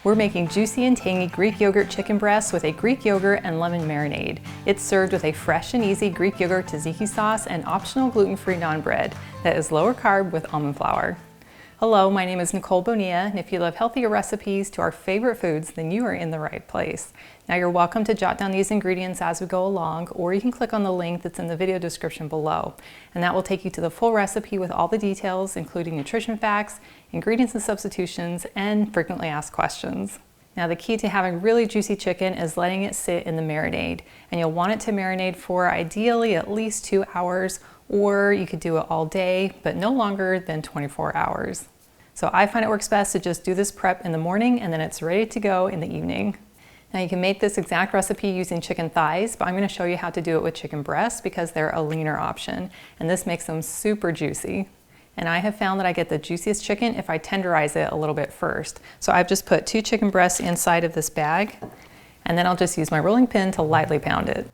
We're making juicy and tangy Greek yogurt chicken breasts with a Greek yogurt and lemon marinade. It's served with a fresh and easy Greek yogurt tzatziki sauce and optional gluten-free naan bread that is lower carb with almond flour. Hello, my name is Nicole Bonilla, and if you love healthier recipes to our favorite foods, then you are in the right place. Now you're welcome to jot down these ingredients as we go along, or you can click on the link that's in the video description below, and that will take you to the full recipe with all the details, including nutrition facts, ingredients and substitutions, and frequently asked questions. Now the key to having really juicy chicken is letting it sit in the marinade, and you'll want it to marinate for ideally at least 2 hours, or you could do it all day, but no longer than 24 hours. So I find it works best to just do this prep in the morning and then it's ready to go in the evening. Now you can make this exact recipe using chicken thighs, but I'm going to show you how to do it with chicken breasts because they're a leaner option, and this makes them super juicy. And I have found that I get the juiciest chicken if I tenderize it a little bit first. So I've just put 2 chicken breasts inside of this bag, and then I'll just use my rolling pin to lightly pound it.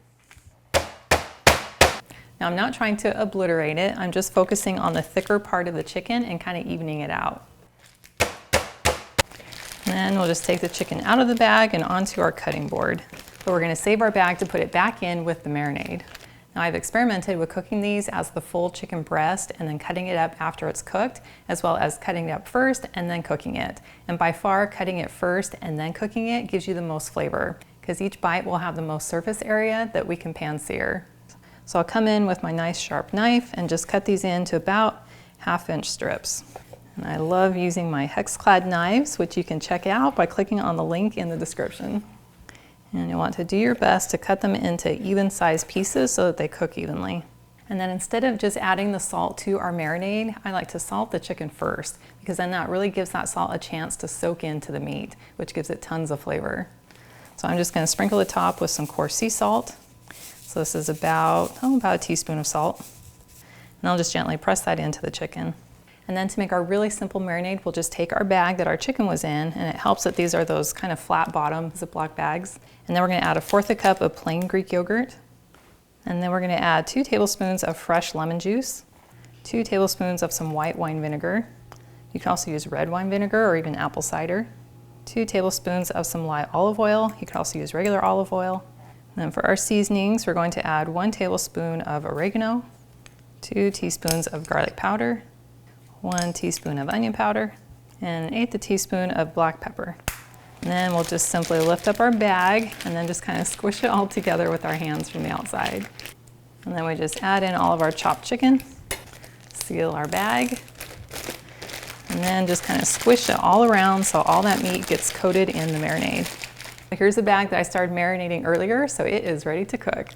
Now I'm not trying to obliterate it, I'm just focusing on the thicker part of the chicken and kind of evening it out. And then we'll just take the chicken out of the bag and onto our cutting board. But we're going to save our bag to put it back in with the marinade. Now I've experimented with cooking these as the full chicken breast and then cutting it up after it's cooked, as well as cutting it up first and then cooking it. And by far, cutting it first and then cooking it gives you the most flavor, because each bite will have the most surface area that we can pan-sear. So I'll come in with my nice sharp knife and just cut these into about 1/2-inch strips. And I love using my hex-clad knives, which you can check out by clicking on the link in the description. And you want to do your best to cut them into even-sized pieces so that they cook evenly. And then instead of just adding the salt to our marinade, I like to salt the chicken first, because then that really gives that salt a chance to soak into the meat, which gives it tons of flavor. So I'm just going to sprinkle the top with some coarse sea salt. So this is about a teaspoon of salt. And I'll just gently press that into the chicken. And then to make our really simple marinade, we'll just take our bag that our chicken was in, and it helps that these are those kind of flat bottom Ziploc bags. And then we're going to add 1/4 cup of plain Greek yogurt. And then we're going to add 2 tablespoons of fresh lemon juice, 2 tablespoons of some white wine vinegar. You can also use red wine vinegar or even apple cider. 2 tablespoons of some light olive oil. You can also use regular olive oil. And then for our seasonings, we're going to add 1 tablespoon of oregano, 2 teaspoons of garlic powder, 1 teaspoon of onion powder, and 1/8 teaspoon of black pepper. And then we'll just simply lift up our bag and then just kind of squish it all together with our hands from the outside. And then we just add in all of our chopped chicken, seal our bag, and then just kind of squish it all around so all that meat gets coated in the marinade. Here's the bag that I started marinating earlier, so it is ready to cook.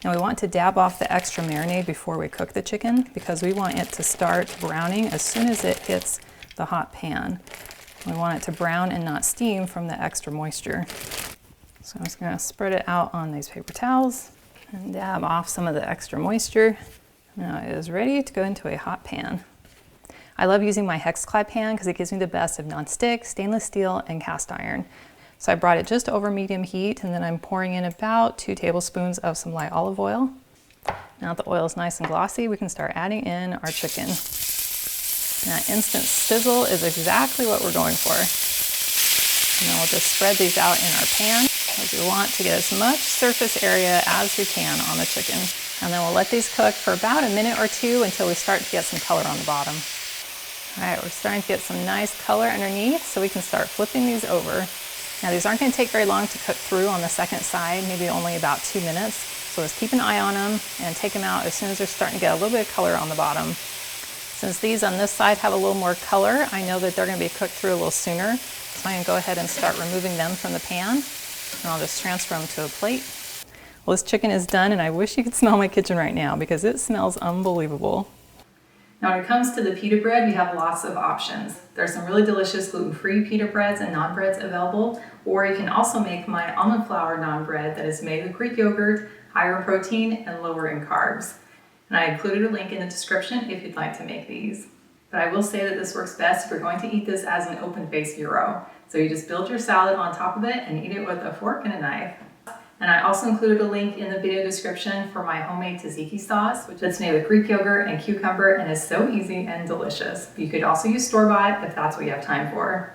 Now we want to dab off the extra marinade before we cook the chicken, because we want it to start browning as soon as it hits the hot pan. We want it to brown and not steam from the extra moisture. So I'm just going to spread it out on these paper towels and dab off some of the extra moisture. Now it is ready to go into a hot pan. I love using my hex-clad pan because it gives me the best of non-stick, stainless steel, and cast iron. So I brought it just over medium heat, and then I'm pouring in about 2 tablespoons of some light olive oil. Now that the oil is nice and glossy, we can start adding in our chicken. And that instant sizzle is exactly what we're going for. And then we'll just spread these out in our pan, as we want to get as much surface area as we can on the chicken. And then we'll let these cook for about 1 minute or 2 until we start to get some color on the bottom. All right, we're starting to get some nice color underneath, so we can start flipping these over. Now these aren't going to take very long to cook through on the second side, maybe only about 2 minutes. So just keep an eye on them and take them out as soon as they're starting to get a little bit of color on the bottom. Since these on this side have a little more color, I know that they're going to be cooked through a little sooner. So I'm going to go ahead and start removing them from the pan. And I'll just transfer them to a plate. Well, this chicken is done, and I wish you could smell my kitchen right now because it smells unbelievable. Now when it comes to the pita bread, we have lots of options. There's some really delicious gluten-free pita breads and naan breads available, or you can also make my almond flour naan bread that is made with Greek yogurt, higher in protein and lower in carbs. And I included a link in the description if you'd like to make these. But I will say that this works best if you're going to eat this as an open-faced gyro. So you just build your salad on top of it and eat it with a fork and a knife. And I also included a link in the video description for my homemade tzatziki sauce, which is made with Greek yogurt and cucumber and is so easy and delicious. But you could also use store-bought if that's what you have time for.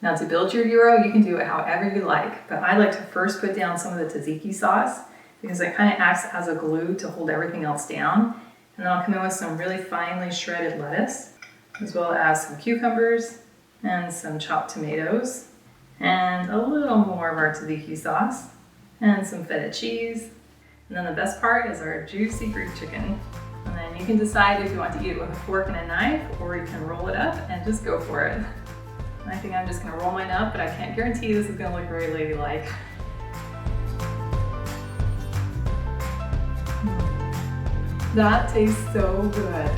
Now to build your gyro, you can do it however you like, but I like to first put down some of the tzatziki sauce because it kind of acts as a glue to hold everything else down. And then I'll come in with some really finely shredded lettuce, as well as some cucumbers and some chopped tomatoes, and a little more of our tzatziki sauce, and some feta cheese. And then the best part is our juicy Greek chicken. And then you can decide if you want to eat it with a fork and a knife, or you can roll it up and just go for it. I think I'm just gonna roll mine up, but I can't guarantee this is gonna look very ladylike. That tastes so good.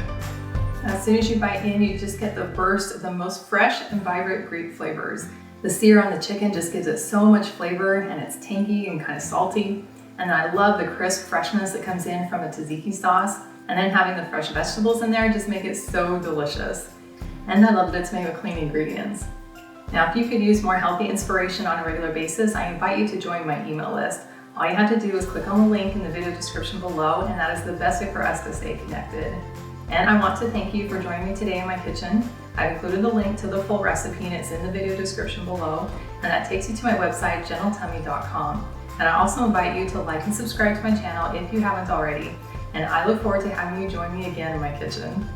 As soon as you bite in, you just get the burst of the most fresh and vibrant Greek flavors. The sear on the chicken just gives it so much flavor, and it's tangy and kind of salty. And I love the crisp freshness that comes in from the tzatziki sauce. And then having the fresh vegetables in there just make it so delicious. And I love that it's made with clean ingredients. Now, if you could use more healthy inspiration on a regular basis, I invite you to join my email list. All you have to do is click on the link in the video description below, and that is the best way for us to stay connected. And I want to thank you for joining me today in my kitchen. I've included the link to the full recipe, and it's in the video description below, and that takes you to my website, gentletummy.com. And I also invite you to like and subscribe to my channel if you haven't already, and I look forward to having you join me again in my kitchen.